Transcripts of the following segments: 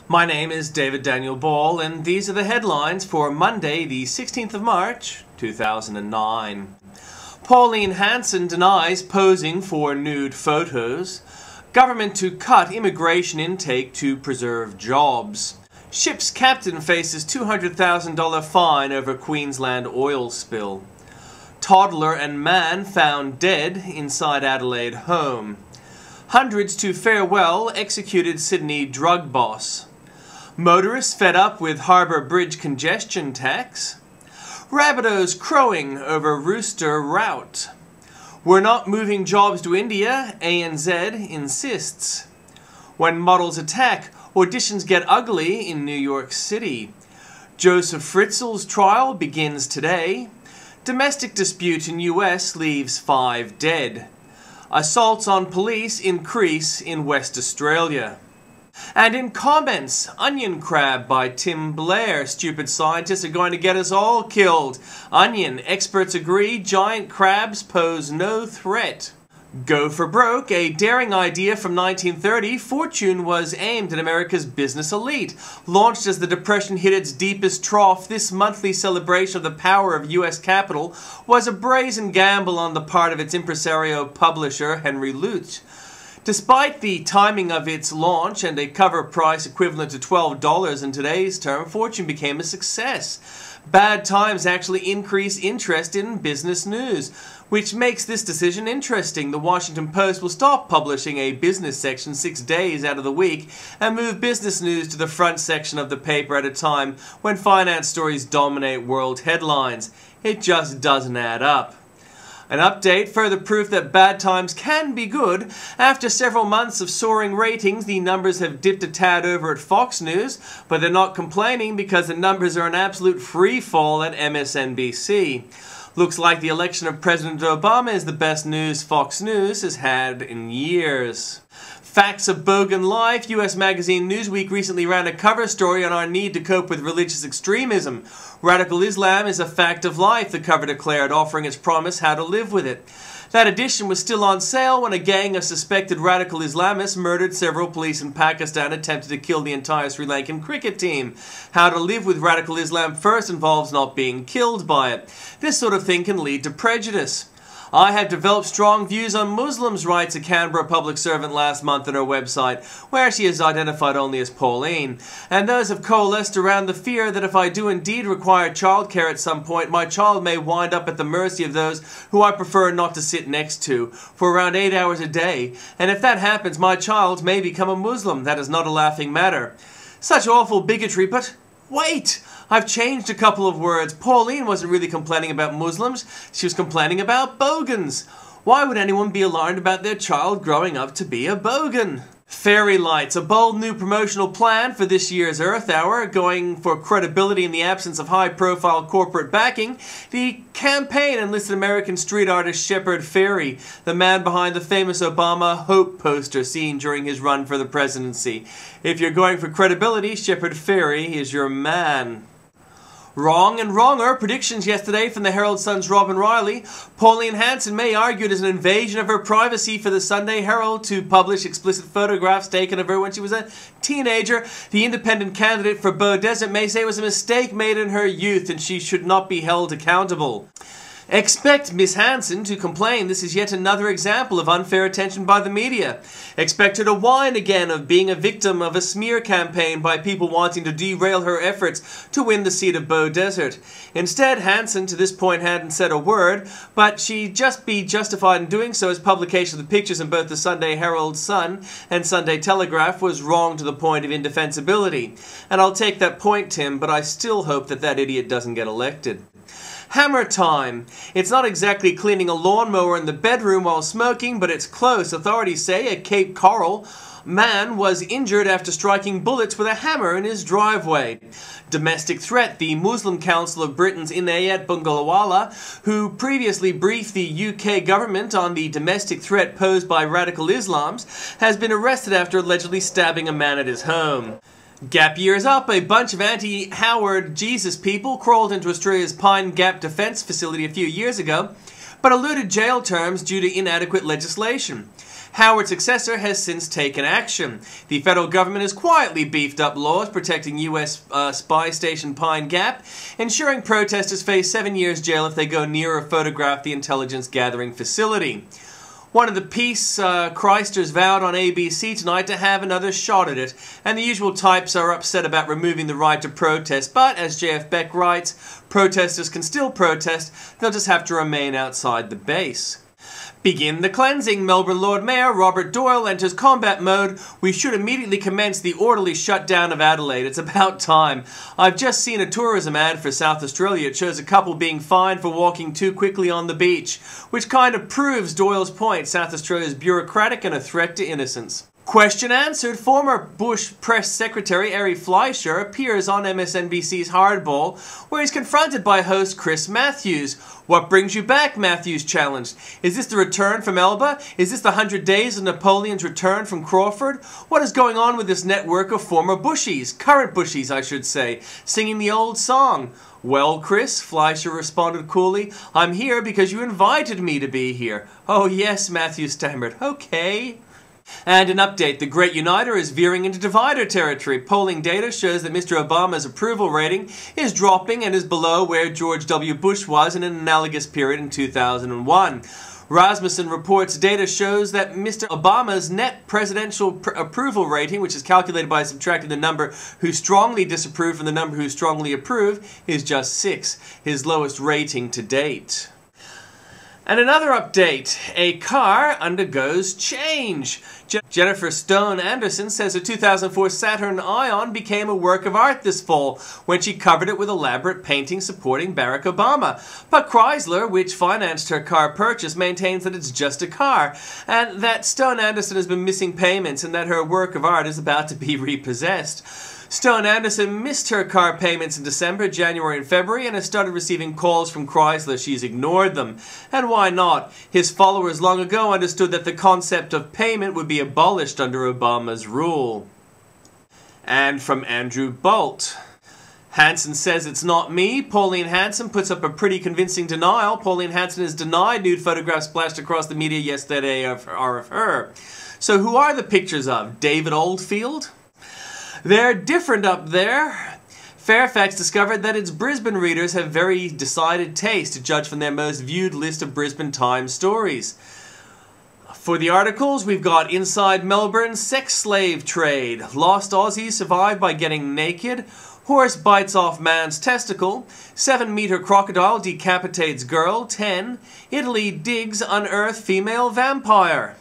My name is David Daniel Ball, and these are the headlines for Monday, the 16th of March, 2009. Pauline Hanson denies posing for nude photos. Government to cut immigration intake to preserve jobs. Ship's captain faces $200,000 fine over Queensland oil spill. Toddler and man found dead inside Adelaide home. Hundreds to farewell executed Sydney drug boss. Motorists fed up with Harbour Bridge congestion tax. Rabbitohs crowing over rooster rout. We're not moving jobs to India, ANZ insists. When models attack, auditions get ugly in New York City. Joseph Fritzl's trial begins today. Domestic dispute in US leaves 5 dead. Assaults on police increase in West Australia. And in comments, onion crab by Tim Blair. Stupid scientists are going to get us all killed. Onion, experts agree giant crabs pose no threat. Go for broke, a daring idea from 1930, Fortune was aimed at America's business elite. Launched as the Depression hit its deepest trough, this monthly celebration of the power of U.S. capital was a brazen gamble on the part of its impresario publisher, Henry Lutz. Despite the timing of its launch and a cover price equivalent to $12 in today's term, Fortune became a success. Bad times actually increase interest in business news, which makes this decision interesting. The Washington Post will stop publishing a business section 6 days out of the week and move business news to the front section of the paper at a time when finance stories dominate world headlines. It just doesn't add up. An update, further proof that bad times can be good. After several months of soaring ratings, the numbers have dipped a tad over at Fox News, but they're not complaining because the numbers are an absolute free fall at MSNBC. Looks like the election of President Obama is the best news Fox News has had in years. Facts of Bogan Life. U.S. magazine Newsweek recently ran a cover story on our need to cope with religious extremism. Radical Islam is a fact of life, the cover declared, offering its promise how to live with it. That edition was still on sale when a gang of suspected radical Islamists murdered several police in Pakistan, attempted to kill the entire Sri Lankan cricket team. How to live with radical Islam first involves not being killed by it. This sort of thing can lead to prejudice. I have developed strong views on Muslims, writes a Canberra public servant last month on her website, where she is identified only as Pauline. And those have coalesced around the fear that if I do indeed require childcare at some point, my child may wind up at the mercy of those who I prefer not to sit next to for around 8 hours a day. And if that happens, my child may become a Muslim. That is not a laughing matter. Such awful bigotry, but wait! I've changed a couple of words. Pauline wasn't really complaining about Muslims. She was complaining about bogans. Why would anyone be alarmed about their child growing up to be a bogan? Fairy lights, a bold new promotional plan for this year's Earth Hour, going for credibility in the absence of high-profile corporate backing. The campaign enlisted American street artist Shepard Fairey, the man behind the famous Obama Hope poster seen during his run for the presidency. If you're going for credibility, Shepard Fairey is your man. Wrong and wronger. Predictions yesterday from the Herald Sun's Robin Riley. Pauline Hanson may argue it is an invasion of her privacy for the Sunday Herald to publish explicit photographs taken of her when she was a teenager. The independent candidate for Beaudesert may say it was a mistake made in her youth and she should not be held accountable. Expect Miss Hanson to complain this is yet another example of unfair attention by the media. Expect her to whine again of being a victim of a smear campaign by people wanting to derail her efforts to win the seat of Beaudesert. Instead, Hanson to this point hadn't said a word, but she'd just be justified in doing so as publication of the pictures in both the Sunday Herald Sun and Sunday Telegraph was wrong to the point of indefensibility. And I'll take that point, Tim, but I still hope that that idiot doesn't get elected. Hammer time. It's not exactly cleaning a lawnmower in the bedroom while smoking, but it's close. Authorities say a Cape Coral man was injured after striking bullets with a hammer in his driveway. Domestic threat. The Muslim Council of Britain's Inayat Bungalawala, who previously briefed the UK government on the domestic threat posed by radical Islams, has been arrested after allegedly stabbing a man at his home. Gap year's up. A bunch of anti-Howard Jesus people crawled into Australia's Pine Gap Defence Facility a few years ago, but eluded jail terms due to inadequate legislation. Howard's successor has since taken action. The federal government has quietly beefed up laws protecting U.S. spy station Pine Gap, ensuring protesters face 7 years jail if they go near or photograph the intelligence gathering facility. One of the peace Christers vowed on ABC tonight to have another shot at it, and the usual types are upset about removing the right to protest, but as J.F. Beck writes, protesters can still protest, they'll just have to remain outside the base. Begin the cleansing. Melbourne Lord Mayor Robert Doyle enters combat mode. We should immediately commence the orderly shutdown of Adelaide. It's about time. I've just seen a tourism ad for South Australia. It shows a couple being fined for walking too quickly on the beach, which kind of proves Doyle's point. South Australia is bureaucratic and a threat to innocence. Question answered. Former Bush Press Secretary Ari Fleischer appears on MSNBC's Hardball, where he's confronted by host Chris Matthews. What brings you back? Matthews challenged. Is this the return from Elba? Is this the 100 days of Napoleon's return from Crawford? What is going on with this network of former Bushies, current Bushies I should say, singing the old song? Well, Chris, Fleischer responded coolly, I'm here because you invited me to be here. Oh yes, Matthews stammered. Okay. And an update, the Great Uniter is veering into divider territory. Polling data shows that Mr. Obama's approval rating is dropping and is below where George W. Bush was in an analogous period in 2001. Rasmussen reports data shows that Mr. Obama's net presidential approval rating, which is calculated by subtracting the number who strongly disapprove from the number who strongly approve, is just 6, his lowest rating to date. And another update, a car undergoes change. Jennifer Stone Anderson says her 2004 Saturn Ion became a work of art this fall when she covered it with elaborate painting supporting Barack Obama. But Chrysler, which financed her car purchase, maintains that it's just a car, and that Stone Anderson has been missing payments and that her work of art is about to be repossessed. Stone Anderson missed her car payments in December, January and February and has started receiving calls from Chrysler. She's ignored them. And why not? His followers long ago understood that the concept of payment would be abolished under Obama's rule. And from Andrew Bolt. Hansen says it's not me. Pauline Hanson puts up a pretty convincing denial. Pauline Hanson has denied nude photographs splashed across the media yesterday are of her. So who are the pictures of? David Oldfield? They're different up there. Fairfax discovered that its Brisbane readers have very decided taste, to judge from their most viewed list of Brisbane Times stories. For the articles, we've got Inside Melbourne, Sex Slave Trade, Lost Aussies Survived by Getting Naked, Horse Bites Off Man's Testicle, 7-meter Crocodile Decapitates Girl, 10, Italy Digs Unearth Female Vampire.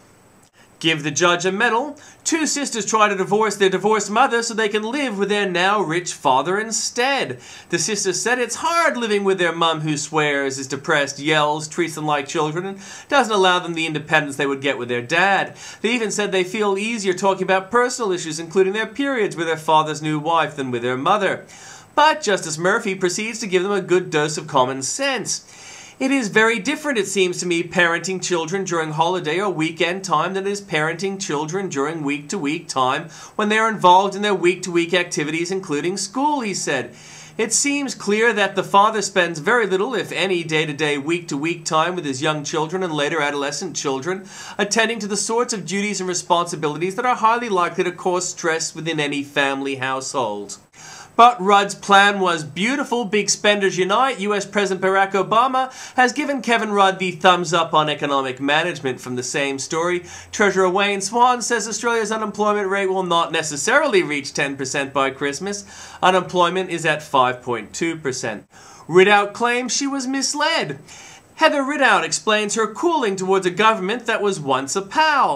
Give the judge a medal. 2 sisters try to divorce their divorced mother so they can live with their now rich father instead. The sisters said it's hard living with their mum who swears, is depressed, yells, treats them like children, and doesn't allow them the independence they would get with their dad. They even said they feel easier talking about personal issues, including their periods, with their father's new wife than with their mother. But Justice Murphy proceeds to give them a good dose of common sense. It is very different, it seems to me, parenting children during holiday or weekend time than it is parenting children during week-to-week time when they are involved in their week-to-week activities, including school, he said. It seems clear that the father spends very little, if any, day-to-day, week-to-week time with his young children and later adolescent children, attending to the sorts of duties and responsibilities that are highly likely to cause stress within any family household. But Rudd's plan was beautiful. Big spenders unite. US President Barack Obama has given Kevin Rudd the thumbs up on economic management. From the same story, Treasurer Wayne Swan says Australia's unemployment rate will not necessarily reach 10% by Christmas. Unemployment is at 5.2%. Ridout claims she was misled. Heather Ridout explains her cooling towards a government that was once a pal.